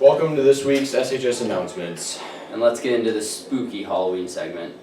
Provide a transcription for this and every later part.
Welcome to this week's SHS announcements. And let's get into the spooky Halloween segment.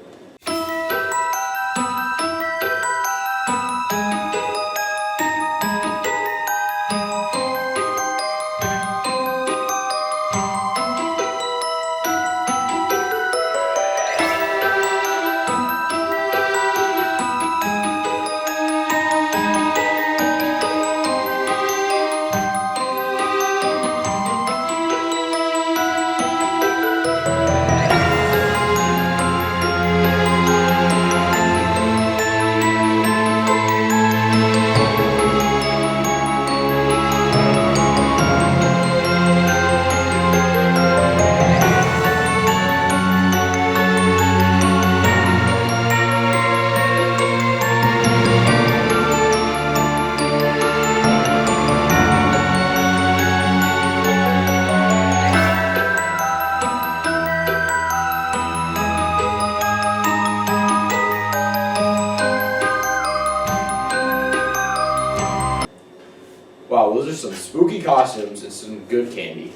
Wow, those are some spooky costumes and some good candy.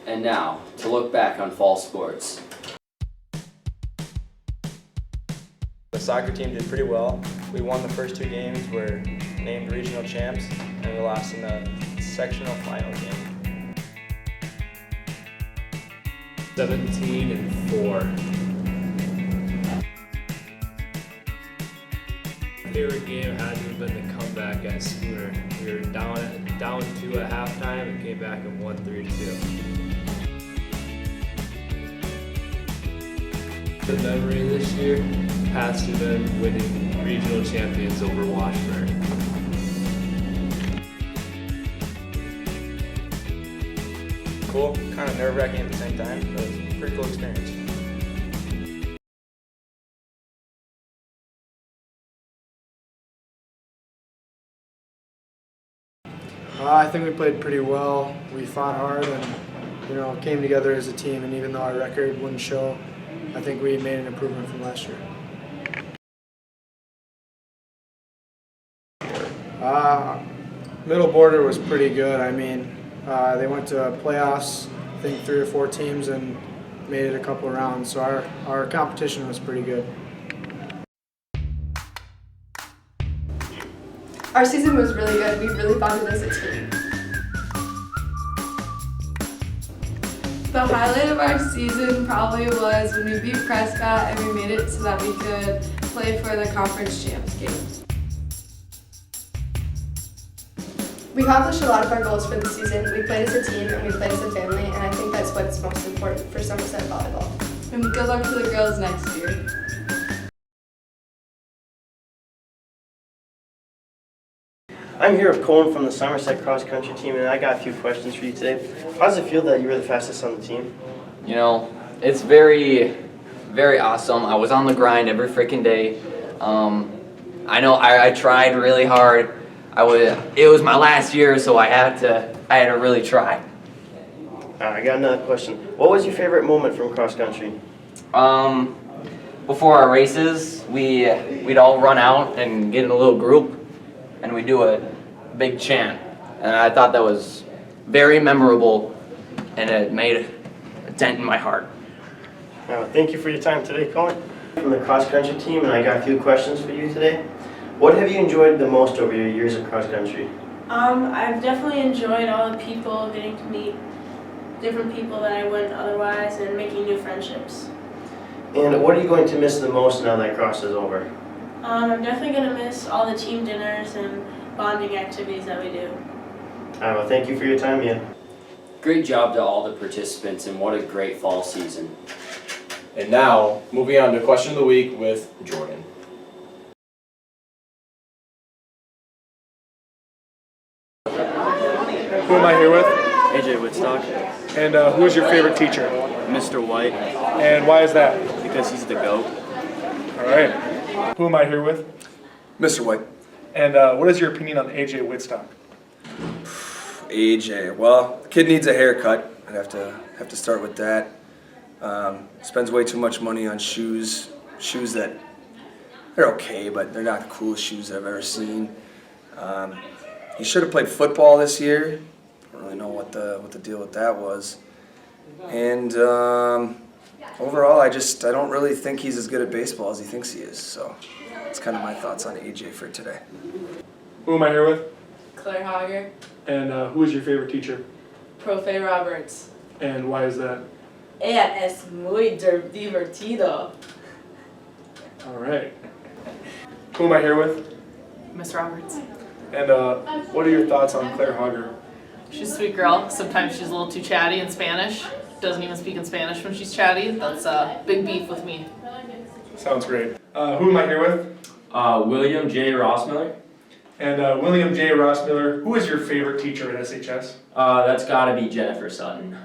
And now, to look back on fall sports. The soccer team did pretty well. We won the first 2 games, we're named regional champs, and we lost in the sectional final game. 17-4. Favorite game had to have been the comeback at Schooner. We were down 2 at halftime and came back and won 3-2. The memory this year has to have been winning regional champions over Washburn. Cool, kind of nerve-wracking at the same time, but it was a pretty cool experience. I think we played pretty well. We fought hard and, came together as a team. And even though our record wouldn't show, I think we made an improvement from last year. Middle border was pretty good. I mean, they went to playoffs, I think 3 or 4 teams, and made it a couple of rounds. So our competition was pretty good. Our season was really good. We really bonded as a team. The highlight of our season probably was when we beat Prescott and we made it so that we could play for the conference champs game. We accomplished a lot of our goals for the season. We played as a team and we played as a family, and I think that's what's most important for Somerset volleyball. And good luck to the girls next year. I'm here with Colin from the Somerset cross country team, and I got a few questions for you today. How does it feel that you were the fastest on the team? You know, it's very, very awesome. I was on the grind every freaking day. I know I tried really hard. It was my last year, so I had to really try. I got another question. What was your favorite moment from cross country? Before our races, we'd all run out and get in a little group, and we'd do a big chant. And I thought that was very memorable, and it made a dent in my heart. Thank you for your time today, Colin. From the cross country team, and I got a few questions for you today. What have you enjoyed the most over your years of cross country? I've definitely enjoyed all the people, getting to meet different people that I wouldn't otherwise, and making new friendships. And what are you going to miss the most now that cross is over? I'm definitely going to miss all the team dinners and bonding activities that we do. Well, thank you for your time, Mia. Great job to all the participants, and what a great fall season. And now, moving on to question of the week with Jordan. Who am I here with? AJ Whitstock. And who is your favorite teacher? Mr. White. And why is that? Because he's the GOAT. All right. Who am I here with? Mr. White. And what is your opinion on AJ Whitstock? AJ, well, kid needs a haircut. I'd have to start with that. Spends way too much money on shoes that they're okay, but they're not the coolest shoes I've ever seen. He should have played football this year. I don't really know what the deal with that was. And overall, I don't really think he's as good at baseball as he thinks he is. So that's kind of my thoughts on AJ for today. Who am I here with? Claire Hager, And who is your favorite teacher? Profe Roberts. And why is that? Ella es muy divertido. All right. Who am I here with? Miss Roberts. And what are your thoughts on Claire Hager? She's a sweet girl. Sometimes she's a little too chatty in Spanish. Doesn't even speak in Spanish when she's chatty. That's a big beef with me. Sounds great. Who am I here with? William J. Rossmiller. And William J. Rossmiller, who is your favorite teacher at SHS? That's gotta be Jennifer Sutton.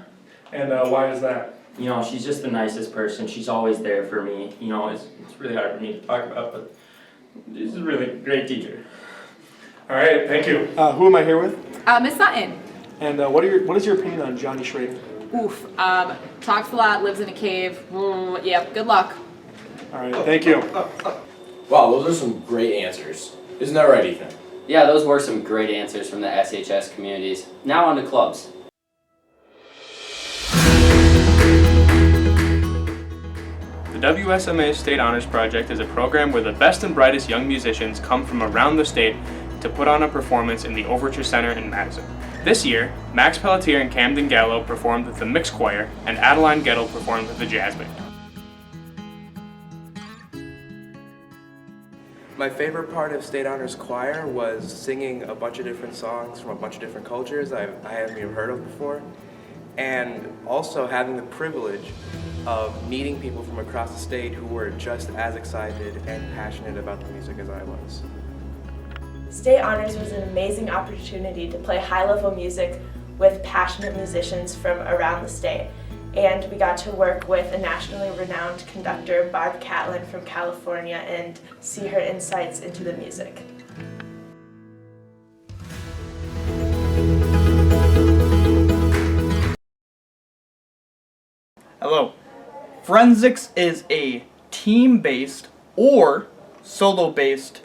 And why is that? You know, she's just the nicest person. She's always there for me. You know, it's really hard for me to talk about, but she's a really great teacher. All right, thank you. Who am I here with? Miss Sutton. And what is your opinion on Johnny Schrader? Oof. Talks a lot, lives in a cave. Yep, good luck. All right, thank you. Wow, those are some great answers. Isn't that right, Ethan? Yeah, those were some great answers from the SHS communities. Now on to clubs. The WSMA State Honors Project is a program where the best and brightest young musicians come from around the state to put on a performance in the Overture Center in Madison. This year, Max Pelletier and Camden Gallo performed with the Mixed Choir, and Adeline Gettle performed with the Jazz Band. My favorite part of State Honors Choir was singing a bunch of different songs from a bunch of different cultures I hadn't even heard of before, and also having the privilege of meeting people from across the state who were just as excited and passionate about the music as I was. State Honors was an amazing opportunity to play high-level music with passionate musicians from around the state. And we got to work with a nationally renowned conductor, Barb Catlin from California, and see her insights into the music. Hello. Forensics is a team-based or solo-based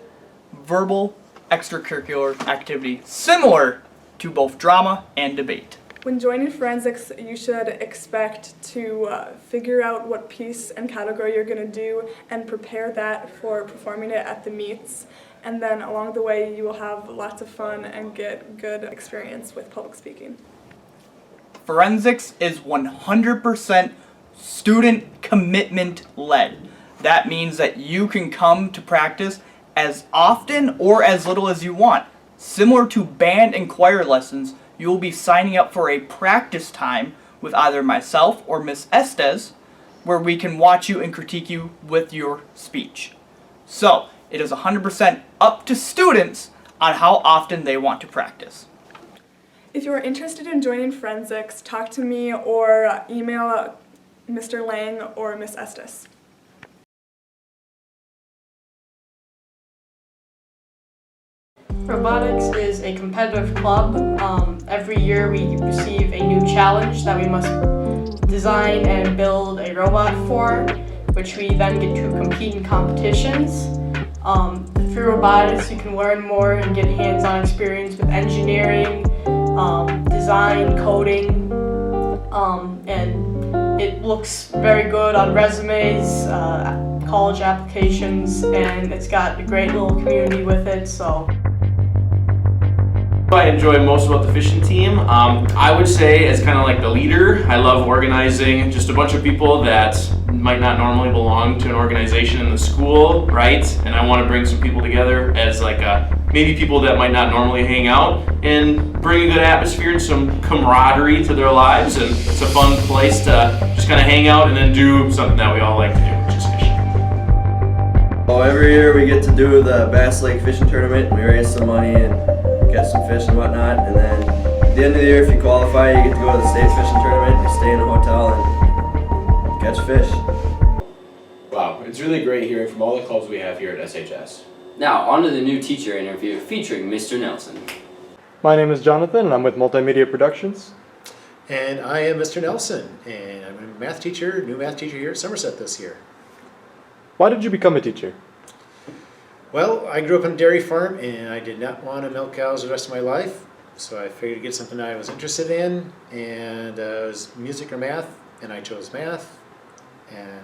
verbal extracurricular activity similar to both drama and debate. When joining forensics, you should expect to figure out what piece and category you're going to do and prepare that for performing it at the meets. And then along the way, you will have lots of fun and get good experience with public speaking. Forensics is 100% student commitment led. That means that you can come to practice as often or as little as you want. Similar to band and choir lessons, you will be signing up for a practice time with either myself or Miss Estes, where we can watch you and critique you with your speech. So, it is 100% up to students on how often they want to practice. If you are interested in joining forensics, talk to me or email Mr. Lang or Miss Estes. Robotics is a competitive club. Every year we receive a new challenge that we must design and build a robot for, which we then get to compete in competitions. Through robotics you can learn more and get hands-on experience with engineering, design, coding, and it looks very good on resumes, college applications, and it's got a great little community with it. So I enjoy most about the fishing team. I would say as kind of like the leader, I love organizing just a bunch of people that might not normally belong to an organization in the school, right? And I want to bring some people together as like maybe people that might not normally hang out and bring a good atmosphere and some camaraderie to their lives. And it's a fun place to just kind of hang out and then do something that we all like to do, which is fishing. Well, every year we get to do the Bass Lake Fishing Tournament. We raise some money and get some fish and whatnot, and then at the end of the year, if you qualify, you get to go to the state fishing tournament, you stay in a hotel and catch fish. Wow, it's really great hearing from all the clubs we have here at SHS. Now, on to the new teacher interview featuring Mr. Nelson. My name is Jonathan, and I'm with Multimedia Productions. And I am Mr. Nelson, and I'm a math teacher, new math teacher here at Somerset this year. Why did you become a teacher? Well, I grew up on a dairy farm, and I did not want to milk cows the rest of my life. So I figured to get something I was interested in, and it was music or math, and I chose math, and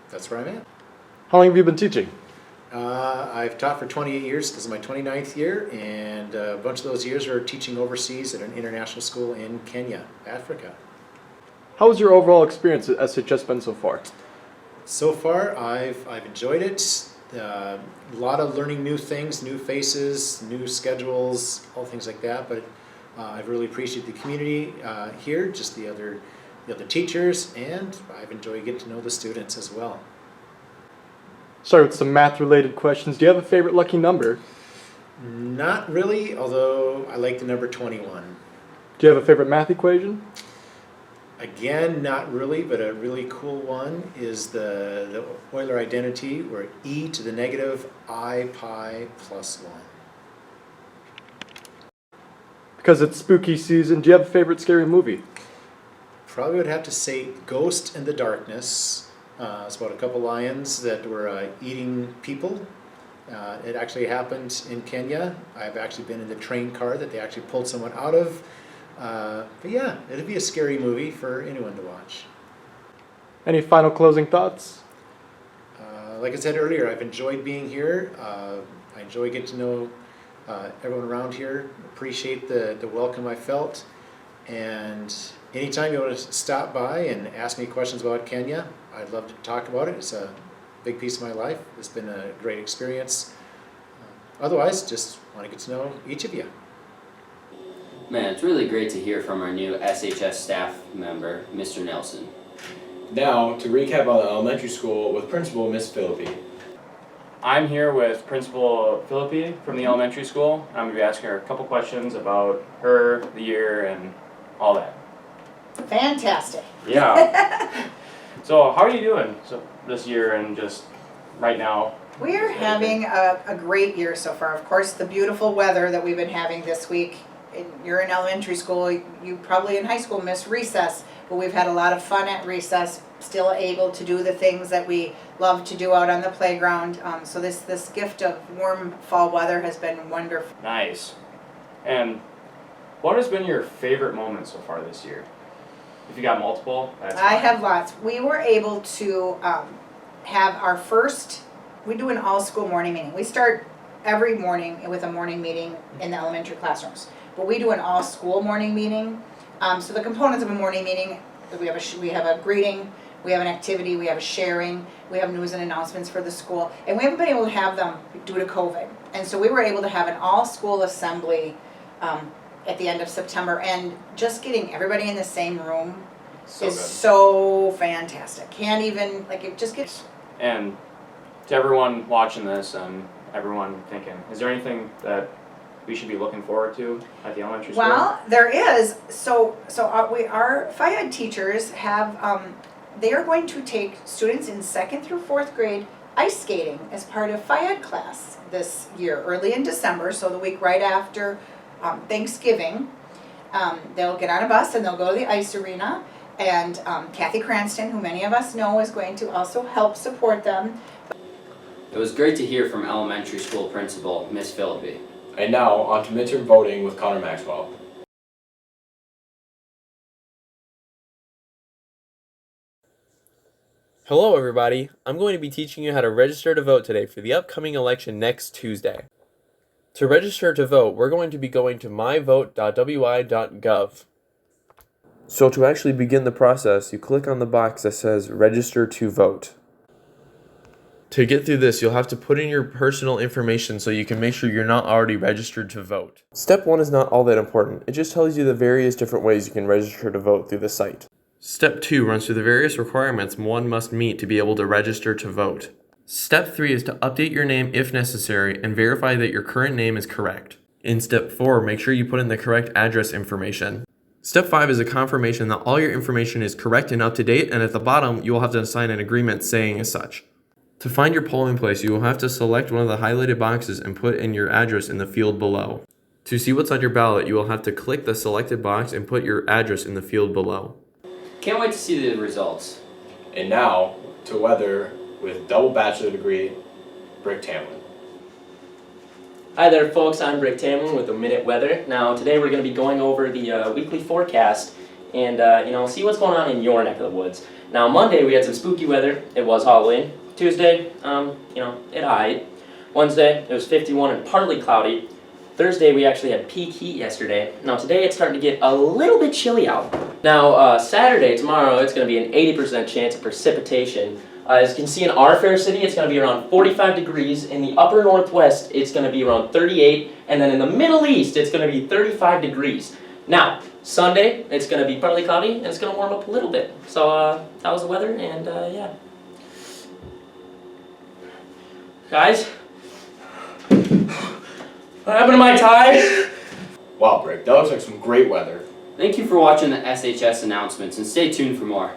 that's where I'm at. How long have you been teaching? I've taught for 28 years. This is my 29th year, and a bunch of those years are teaching overseas at an international school in Kenya, Africa. How has your overall experience at SHS been so far? So far, I've enjoyed it. A lot of learning new things, new faces, new schedules, all things like that. But I've really appreciated the community here, just the other teachers, and I've enjoyed getting to know the students as well. Start with some math-related questions. Do you have a favorite lucky number? Not really, although I like the number 21. Do you have a favorite math equation? Again, not really, but a really cool one is the Euler identity, where e to the negative I pi plus 1. Because it's spooky season, do you have a favorite scary movie? Probably would have to say Ghost in the Darkness. It's about a couple lions that were eating people. It actually happened in Kenya. I've actually been in the train car that they actually pulled someone out of. But yeah, it'd be a scary movie for anyone to watch. Any final closing thoughts? Like I said earlier, I've enjoyed being here. I enjoy getting to know everyone around here. Appreciate the welcome I felt. And anytime you want to stop by and ask me questions about Kenya, I'd love to talk about it. It's a big piece of my life. It's been a great experience. Otherwise, just want to get to know each of you. Man, it's really great to hear from our new SHS staff member, Mr. Nelson. Now, to recap on the elementary school with Principal Miss Philippi. I'm here with Principal Philippi from the elementary school. I'm going to be asking her a couple questions about her, the year, and all that. Fantastic. Yeah. So how are you doing this year and just right now? We are having a great year so far. Of course, the beautiful weather that we've been having this week. You're in elementary school, you probably in high school miss recess, but we've had a lot of fun at recess, still able to do the things that we love to do out on the playground. So this gift of warm fall weather has been wonderful. Nice. And what has been your favorite moment so far this year? If you got multiple, that's fine. I have lots. We were able to have our first, we do an all-school morning meeting. We start every morning with a morning meeting in the elementary classrooms. But we do an all-school morning meeting. So the components of a morning meeting, we have a greeting, we have an activity, we have a sharing, we have news and announcements for the school. And we haven't been able to have them due to COVID. And so we were able to have an all-school assembly at the end of September. And just getting everybody in the same room is so fantastic. Can't even, like, it just gets... And to everyone watching this and everyone thinking, is there anything that we should be looking forward to at the elementary school? Well, there is. So our FIAD teachers have, they are going to take students in 2nd through 4th grade ice skating as part of FIAD class this year, early in December, so the week right after Thanksgiving. They'll get on a bus and they'll go to the ice arena, and Kathy Cranston, who many of us know, is going to also help support them. It was great to hear from elementary school principal, Miss Philippi. And now, on to midterm voting with Connor Maxwell. Hello everybody, I'm going to be teaching you how to register to vote today for the upcoming election next Tuesday. To register to vote, we're going to be going to myvote.wi.gov. So to actually begin the process, you click on the box that says register to vote. To get through this, you'll have to put in your personal information so you can make sure you're not already registered to vote. Step 1 is not all that important. It just tells you the various different ways you can register to vote through the site. Step 2 runs through the various requirements one must meet to be able to register to vote. Step 3 is to update your name if necessary and verify that your current name is correct. In Step 4, make sure you put in the correct address information. Step 5 is a confirmation that all your information is correct and up to date, and at the bottom, you will have to sign an agreement saying as such. To find your polling place, you will have to select one of the highlighted boxes and put in your address in the field below. To see what's on your ballot, you will have to click the selected box and put your address in the field below. Can't wait to see the results. And now, to weather with double bachelor degree, Brick Tamlin. Hi there folks, I'm Rick Tamlin with the Minute Weather. Now today we're going to be going over the weekly forecast and see what's going on in your neck of the woods. Now Monday we had some spooky weather, it was Halloween. Tuesday, it high. Wednesday it was 51 and partly cloudy. Thursday we actually had peak heat yesterday. Now today it's starting to get a little bit chilly out. Now Saturday, tomorrow, it's going to be an 80% chance of precipitation. As you can see in our fair city, it's going to be around 45 degrees. In the upper northwest, it's going to be around 38. And then in the Middle East, it's going to be 35 degrees. Now, Sunday, it's going to be partly cloudy, and it's going to warm up a little bit. So, that was the weather, and yeah. Guys? What happened to my tie? Wow, Rick, that looks like some great weather. Thank you for watching the SHS announcements and stay tuned for more.